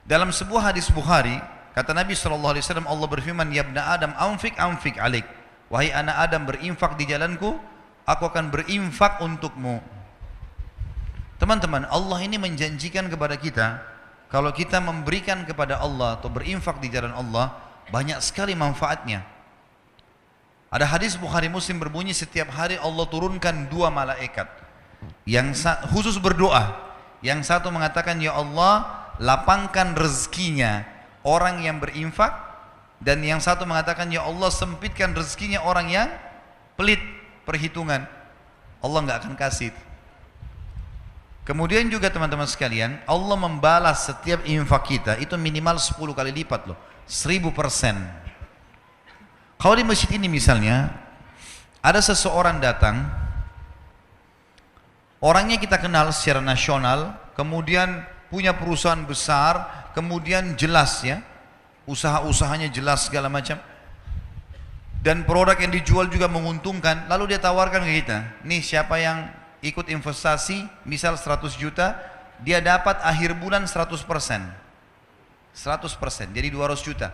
Dalam sebuah hadis Bukhari, kata Nabi SAW, Allah berfirman, ya ibna Adam, anfik anfik alik. Wahai anak Adam, berinfak di jalanku, aku akan berinfak untukmu. Teman-teman, Allah ini menjanjikan kepada kita, kalau kita memberikan kepada Allah atau berinfak di jalan Allah, banyak sekali manfaatnya. Ada hadis Bukhari Muslim berbunyi, setiap hari Allah turunkan 2 malaikat yang khusus berdoa. Yang satu mengatakan, ya Allah, lapangkan rezekinya orang yang berinfak, dan yang satu mengatakan, ya Allah, sempitkan rezekinya orang yang pelit perhitungan. Allah nggak akan kasih. Kemudian juga teman-teman sekalian, Allah membalas setiap infak kita itu minimal 10 kali lipat loh, 1000%. Kalau di masjid ini misalnya ada seseorang datang, orangnya kita kenal secara nasional, kemudian punya perusahaan besar, kemudian jelas ya, usaha-usahanya jelas segala macam, dan produk yang dijual juga menguntungkan. Lalu dia tawarkan ke kita, nih siapa yang ikut investasi, misal 100 juta, dia dapat akhir bulan 100%. 100%, jadi 200 juta.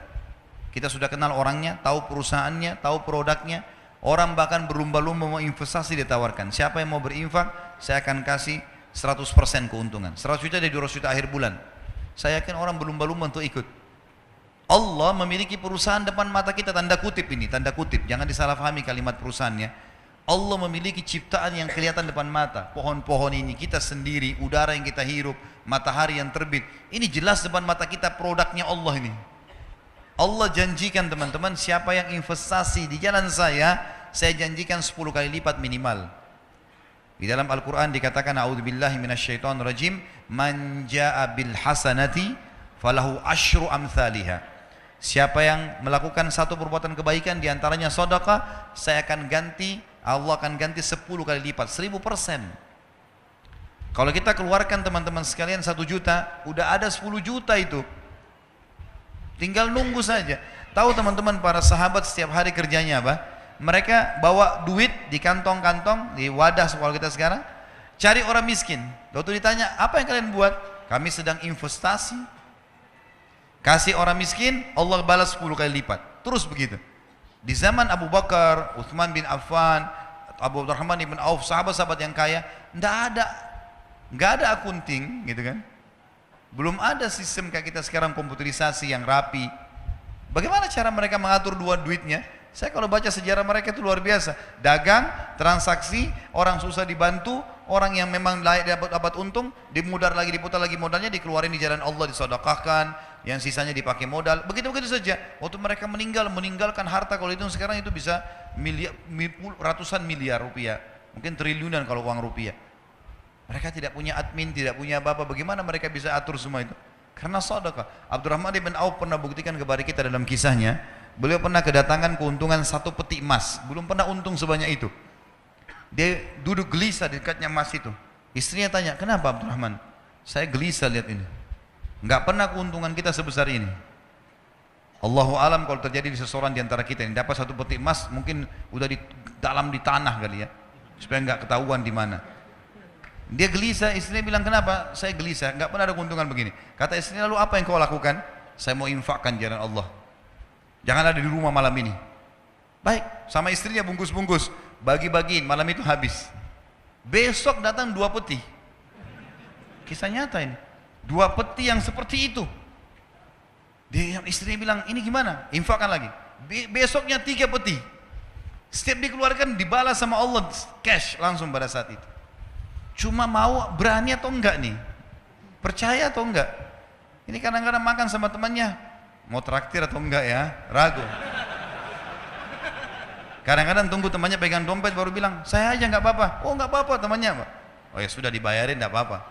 Kita sudah kenal orangnya, tahu perusahaannya, tahu produknya. Orang bahkan berlumba-lumba mau investasi, ditawarkan. Siapa yang mau berinfak, saya akan kasih 100% keuntungan. 100 juta dari 200 juta akhir bulan. Saya yakin orang berlumba-lumba untuk ikut. Allah memiliki perusahaan depan mata kita, tanda kutip ini, tanda kutip. Jangan disalahpahami kalimat perusahaannya. Allah memiliki ciptaan yang kelihatan depan mata. Pohon-pohon ini, kita sendiri, udara yang kita hirup, matahari yang terbit. Ini jelas depan mata kita produknya Allah ini. Allah janjikan teman-teman, siapa yang investasi di jalan saya janjikan 10 kali lipat minimal. Di dalam Al-Quran dikatakan, a'udzubillahi minasyaitonirrajim, man ja'a bil hasanati falahu asyru amthaliha. Siapa yang melakukan satu perbuatan kebaikan, diantaranya sedekah, Allah akan ganti 10 kali lipat, 1000%. Kalau kita keluarkan teman-teman sekalian 1 juta, udah ada 10 juta itu. Tinggal nunggu saja. Tahu teman-teman, para sahabat setiap hari kerjanya apa? Mereka bawa duit di kantong-kantong, di wadah kalau kita sekarang, cari orang miskin. Waktu ditanya, apa yang kalian buat? Kami sedang investasi. Kasih orang miskin, Allah balas 10 kali lipat. Terus begitu. Di zaman Abu Bakar, Uthman bin Affan, Abu Abdurrahman bin Auf, sahabat-sahabat yang kaya, nggak ada akunting, gitu kan? Belum ada sistem kayak kita sekarang, komputerisasi yang rapi. Bagaimana cara mereka mengatur duitnya? Saya kalau baca sejarah mereka itu luar biasa. Dagang, transaksi, orang susah dibantu, orang yang memang layak dapat untung, diputar lagi modalnya, dikeluarin di jalan Allah, disedekahkan, yang sisanya dipakai modal. Begitu-begitu saja. Waktu mereka meninggalkan harta, kalau itu sekarang itu bisa ratusan miliar rupiah, mungkin triliunan kalau uang rupiah. Mereka tidak punya admin, tidak punya apa-apa. Bagaimana mereka bisa atur semua itu? Karena sedekah. Abdurrahman bin Auf pernah buktikan kepada kita dalam kisahnya, beliau pernah kedatangan keuntungan 1 peti emas, belum pernah untung sebanyak itu. Dia duduk gelisah di dekatnya emas itu. Istrinya tanya, kenapa Abdurrahman? Saya gelisah lihat ini. Enggak pernah keuntungan kita sebesar ini. Allahu alam kalau terjadi di seseorang di antara kita yang dapat 1 peti emas, mungkin udah dalam di tanah kali ya, supaya enggak ketahuan di mana. Dia gelisah, istrinya bilang, kenapa? Saya gelisah, enggak pernah ada keuntungan begini. Kata istrinya, lalu apa yang kau lakukan? Saya mau infakkan jalan Allah. Jangan ada di rumah malam ini. Baik, sama istrinya bungkus-bungkus, bagi-bagiin, malam itu habis. Besok datang 2 peti. Kisah nyata ini. 2 peti yang seperti itu. Dia istrinya bilang, ini gimana? Infakkan lagi. Besoknya 3 peti. Setiap dikeluarkan dibalas sama Allah cash langsung pada saat itu. Cuma mau berani atau enggak nih? Percaya atau enggak? Ini kadang-kadang makan sama temannya, mau traktir atau enggak ya? Ragu. Kadang-kadang tunggu temannya pegang dompet baru bilang, saya aja enggak apa-apa. Oh enggak apa-apa temannya, Pak. Oh ya sudah dibayarin enggak apa-apa.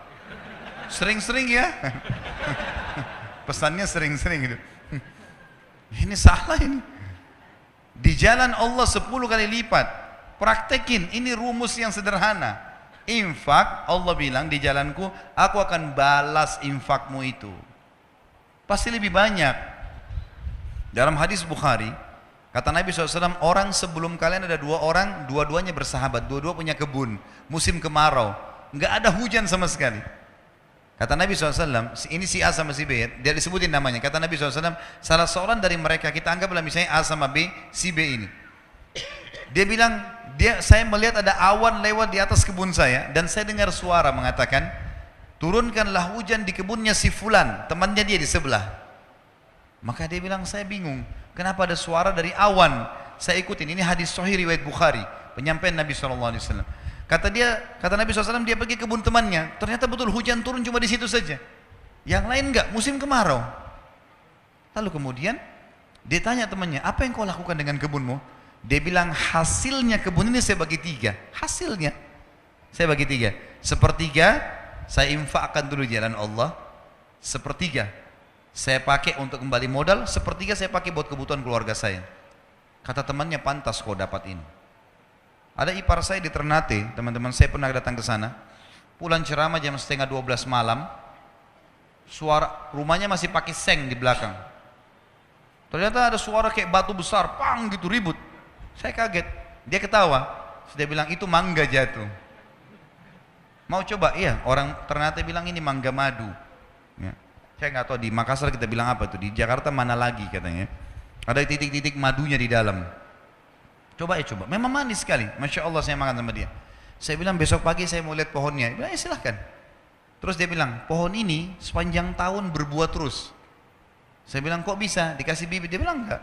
Sering-sering ya. Pesannya sering-sering gitu. Ini salah ini. Di jalan Allah 10 kali lipat. Praktekin, ini rumus yang sederhana. Infak, Allah bilang di jalanku, aku akan balas infakmu itu. Pasti lebih banyak. Dalam hadis Bukhari, kata Nabi SAW, orang sebelum kalian ada 2 orang, dua-duanya bersahabat, dua-dua punya kebun, musim kemarau, nggak ada hujan sama sekali. Kata Nabi SAW, ini si A sama si B, dia disebutin namanya. Kata Nabi SAW, salah seorang dari mereka, kita anggaplah misalnya A sama B, si B ini. Dia bilang, saya melihat ada awan lewat di atas kebun saya, dan saya dengar suara mengatakan, turunkanlah hujan di kebunnya si Fulan, temannya dia di sebelah. Maka dia bilang, saya bingung, kenapa ada suara dari awan? Saya ikutin, ini hadis sahih riwayat Bukhari, penyampaian Nabi SAW. Kata Nabi SAW, dia pergi kebun temannya, ternyata betul hujan turun cuma di situ saja. Yang lain enggak, musim kemarau. Lalu kemudian dia tanya temannya, apa yang kau lakukan dengan kebunmu? Dia bilang, hasilnya kebun ini saya bagi 3. Hasilnya saya bagi 3. Sepertiga saya infakkan dulu jalan Allah, sepertiga saya pakai untuk kembali modal, sepertiga saya pakai buat kebutuhan keluarga saya. Kata temannya, pantas kau dapat ini. Ada ipar saya di Ternate, teman-teman saya pernah datang ke sana. Pulang ceramah jam setengah 12 malam, suara rumahnya masih pakai seng di belakang. Ternyata ada suara kayak batu besar, pang gitu, ribut. Saya kaget, dia ketawa. Dia bilang, itu mangga jatuh. Mau coba? Iya, orang Ternate bilang ini mangga madu. Ya. Saya nggak tahu di Makassar kita bilang apa tuh, di Jakarta mana lagi katanya. Ada titik-titik madunya di dalam. Coba ya coba, memang manis sekali. Masya Allah saya makan sama dia. Saya bilang besok pagi saya mau lihat pohonnya. Dia bilang, ya silahkan. Terus dia bilang, pohon ini sepanjang tahun berbuah terus. Saya bilang, kok bisa? Dikasih bibit? Dia bilang, enggak.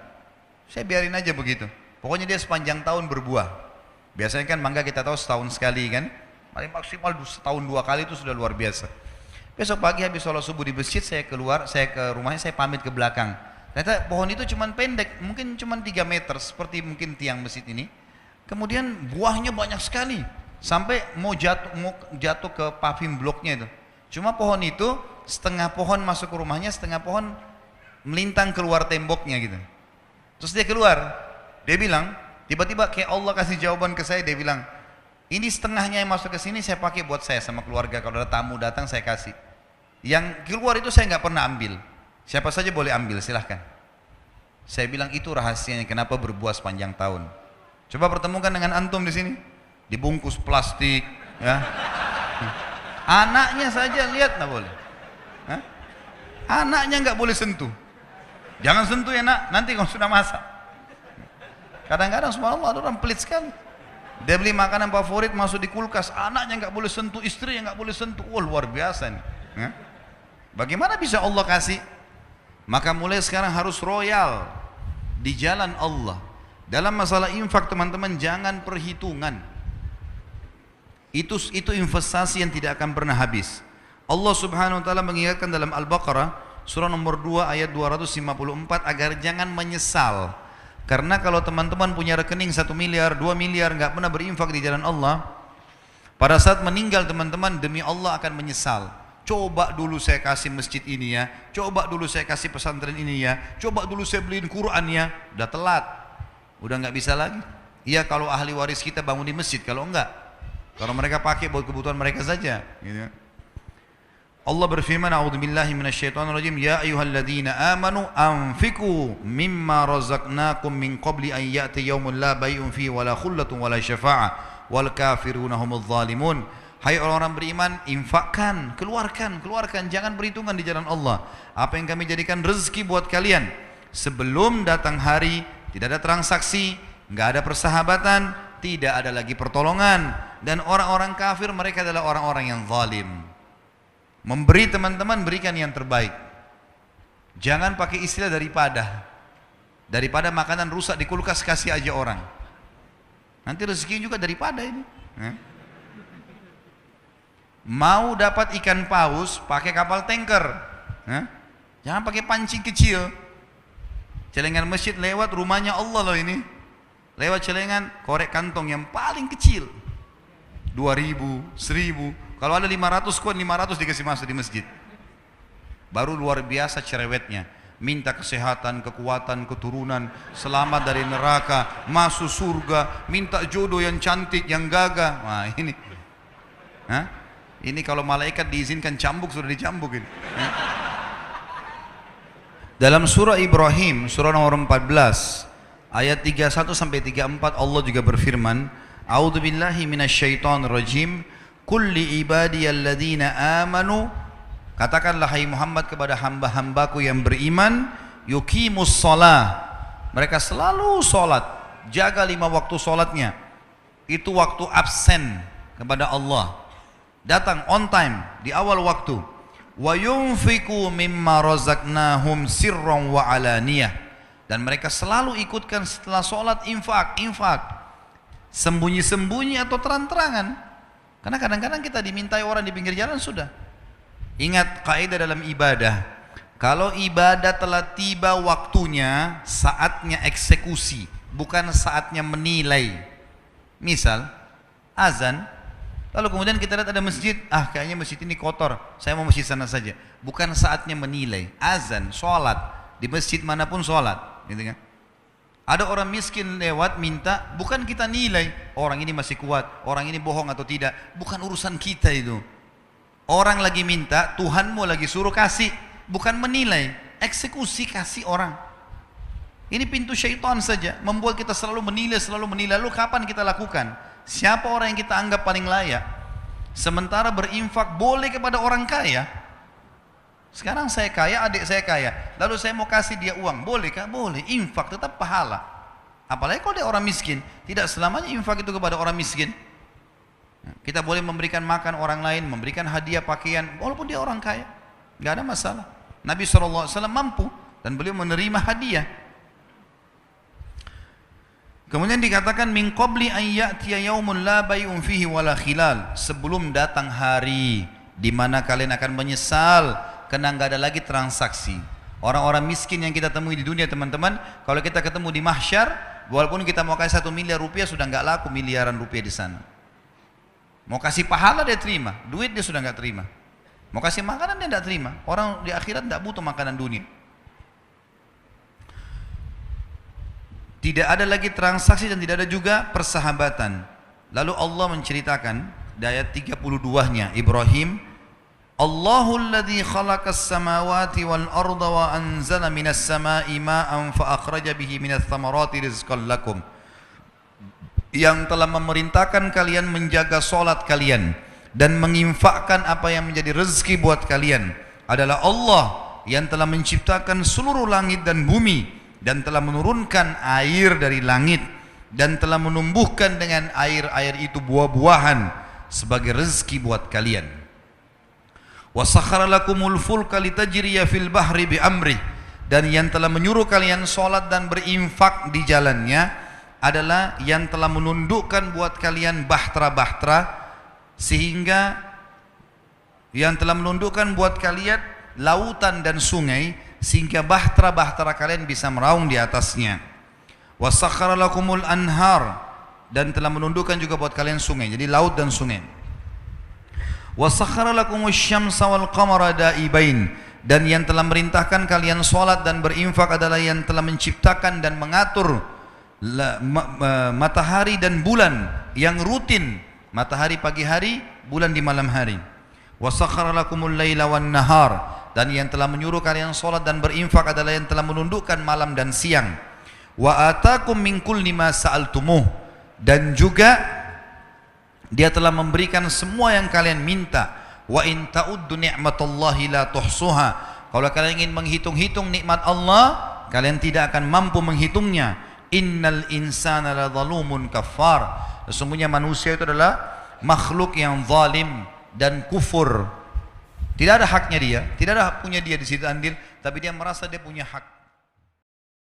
Saya biarin aja begitu. Pokoknya dia sepanjang tahun berbuah. Biasanya kan mangga kita tahu setahun sekali kan. Paling maksimal setahun 2 kali itu sudah luar biasa. Besok pagi habis sholat subuh di masjid, saya keluar, saya ke rumahnya, saya pamit ke belakang. Ternyata pohon itu cuma pendek, mungkin cuma 3 meter, seperti mungkin tiang masjid ini. Kemudian buahnya banyak sekali, sampai mau jatuh ke paving bloknya itu. Cuma pohon itu, setengah pohon masuk ke rumahnya, setengah pohon melintang keluar temboknya gitu. Terus dia keluar, dia bilang, tiba-tiba kayak Allah kasih jawaban ke saya, dia bilang, ini setengahnya yang masuk ke sini saya pakai buat saya sama keluarga, kalau ada tamu datang saya kasih. Yang keluar itu saya nggak pernah ambil. Siapa saja boleh ambil, silahkan. Saya bilang itu rahasianya kenapa berbuah sepanjang tahun. Coba pertemukan dengan antum di sini, dibungkus plastik, ya. Anaknya saja lihat nggak boleh. Hah? Anaknya nggak boleh sentuh. Jangan sentuh ya nak, nanti kalau sudah masak. Kadang-kadang subhanallah ada orang pelit sekali. Dia beli makanan favorit masuk di kulkas, anaknya nggak boleh sentuh, istrinya nggak boleh sentuh. Oh luar biasa nih. Ya. Bagaimana bisa Allah kasih? Maka mulai sekarang harus royal di jalan Allah. Dalam masalah infak teman-teman jangan perhitungan. Itu investasi yang tidak akan pernah habis. Allah Subhanahu wa taala mengingatkan dalam Al-Baqarah surah nomor 2 ayat 254 agar jangan menyesal. Karena kalau teman-teman punya rekening 1 miliar, 2 miliar nggak pernah berinfak di jalan Allah, pada saat meninggal teman-teman demi Allah akan menyesal. Coba dulu saya kasih masjid ini ya, coba dulu saya kasih pesantren ini ya, coba dulu saya beliin Quran ya. Udah telat, udah nggak bisa lagi. Iya kalau ahli waris kita bangun di masjid, kalau enggak, kalau mereka pakai buat kebutuhan mereka saja gitu. Allah berfirman, a'udzubillahi minasyaitonirrajim, ya ayyuhalladzina amanu anfiqu mimma razaqnakum min qabli an ya'ti yaumun la bai'un fihi wala khullatun wala syafa'ah wal kafiruna humudz zalimun. Hai orang-orang beriman, infakkan, keluarkan, jangan berhitungan di jalan Allah. Apa yang kami jadikan rezeki buat kalian. Sebelum datang hari, tidak ada transaksi, nggak ada persahabatan, tidak ada lagi pertolongan. Dan orang-orang kafir mereka adalah orang-orang yang zalim. Memberi teman-teman, berikan yang terbaik. Jangan pakai istilah daripada makanan rusak di kulkas kasih aja orang. Nanti rezeki juga daripada ini. Mau dapat ikan paus pakai kapal tanker, jangan pakai pancing kecil. Celengan masjid lewat rumahnya Allah loh ini, lewat celengan korek kantong yang paling kecil 2.000, 1.000. Kalau ada 500 kuat 500 dikasih masuk di masjid. Baru luar biasa cerewetnya. Minta kesehatan, kekuatan, keturunan, selamat dari neraka, masuk surga, minta jodoh yang cantik, yang gagah. Wah ini, ini kalau malaikat diizinkan cambuk sudah dicambuk ini. Dalam surah Ibrahim, surah nomor 14, ayat 31 sampai 34 Allah juga berfirman, A'udzubillahi minasyaitonirrajim. Kulli ibadiyalladzina amanu Katakanlah hai Muhammad kepada hamba-hambaku yang beriman, yuqimus shalah. Mereka selalu sholat, jaga 5 waktu sholatnya. Itu waktu absen kepada Allah. Datang on time di awal waktu. Wa yunfiqu mimma razaqnahum sirran wa alaniyah. Dan mereka selalu ikutkan setelah sholat infak. Sembunyi-sembunyi atau terang-terangan. Karena kadang-kadang kita dimintai orang di pinggir jalan sudah. Ingat kaidah dalam ibadah, kalau ibadah telah tiba waktunya, saatnya eksekusi, bukan saatnya menilai. Misal, azan, lalu kemudian kita lihat ada masjid, kayaknya masjid ini kotor, saya mau masjid sana saja. Bukan saatnya menilai. Azan, sholat, di masjid manapun sholat, gitu kan? Ada orang miskin lewat minta, bukan kita nilai, orang ini masih kuat, orang ini bohong atau tidak, bukan urusan kita itu. Orang lagi minta, Tuhanmu lagi suruh kasih, bukan menilai, eksekusi kasih orang. Ini pintu syaitan saja, membuat kita selalu menilai. Lalu kapan kita lakukan? Siapa orang yang kita anggap paling layak? Sementara berinfak boleh kepada orang kaya. Sekarang saya kaya, adik saya kaya, lalu saya mau kasih dia uang, bolehkah? Boleh, infak tetap pahala. Apalagi kalau dia orang miskin, tidak selamanya infak itu kepada orang miskin. Kita boleh memberikan makan orang lain, memberikan hadiah pakaian, walaupun dia orang kaya, nggak ada masalah. Nabi SAW mampu dan beliau menerima hadiah. Kemudian dikatakan min qabli an ya'tiya yaumun la bay'un fihi wala khilal, sebelum datang hari di mana kalian akan menyesal karena nggak ada lagi transaksi. Orang-orang miskin yang kita temui di dunia, teman-teman, kalau kita ketemu di mahsyar, walaupun kita mau kasih 1 miliar rupiah sudah nggak laku miliaran rupiah di sana. Mau kasih pahala dia terima, duit dia sudah nggak terima. Mau kasih makanan dia nggak terima. Orang di akhirat nggak butuh makanan dunia. Tidak ada lagi transaksi dan tidak ada juga persahabatan. Lalu Allah menceritakan di ayat 32-nya Ibrahim, Allahul ladzi khalaqas samawati wal arda wa anzala minas samai ma'an fa akhraja bihi minats thamarati rizqan lakum. Yang telah memerintahkan kalian menjaga solat kalian dan menginfakkan apa yang menjadi rezeki buat kalian adalah Allah yang telah menciptakan seluruh langit dan bumi dan telah menurunkan air dari langit dan telah menumbuhkan dengan air-air itu buah-buahan sebagai rezeki buat kalian. Wa sakhkhara lakumul fulka litajriya fil bahri bi amri, dan yang telah menyuruh kalian solat dan berinfak di jalannya adalah yang telah menundukkan buat kalian bahtera-bahtera, sehingga yang telah menundukkan buat kalian lautan dan sungai, sehingga bahtera-bahtera kalian bisa meraung di atasnya. Wasakhkhara lakumul anhar, dan telah menundukkan juga buat kalian sungai, jadi laut dan sungai. Wasakhkhara lakumus syamsa wal qamara daibain, dan yang telah merintahkan kalian salat dan berinfak adalah yang telah menciptakan dan mengatur matahari dan bulan yang rutin, matahari pagi hari, bulan di malam hari. Wasakhkhara lakumul laila wan nahar, dan yang telah menyuruh kalian salat dan berinfak adalah yang telah menundukkan malam dan siang. Wa atakum min kulli ma sa'altumuh, dan juga dia telah memberikan semua yang kalian minta. Wa in ta'uddu ni'matallahi la tuhsuha, kalau kalian ingin menghitung-hitung nikmat Allah, kalian tidak akan mampu menghitungnya. Innal insana la zalumun kafar, sesungguhnya manusia itu adalah makhluk yang zalim dan kufur. Tidak ada haknya dia, tidak ada punya dia di situ andil, tapi dia merasa dia punya hak.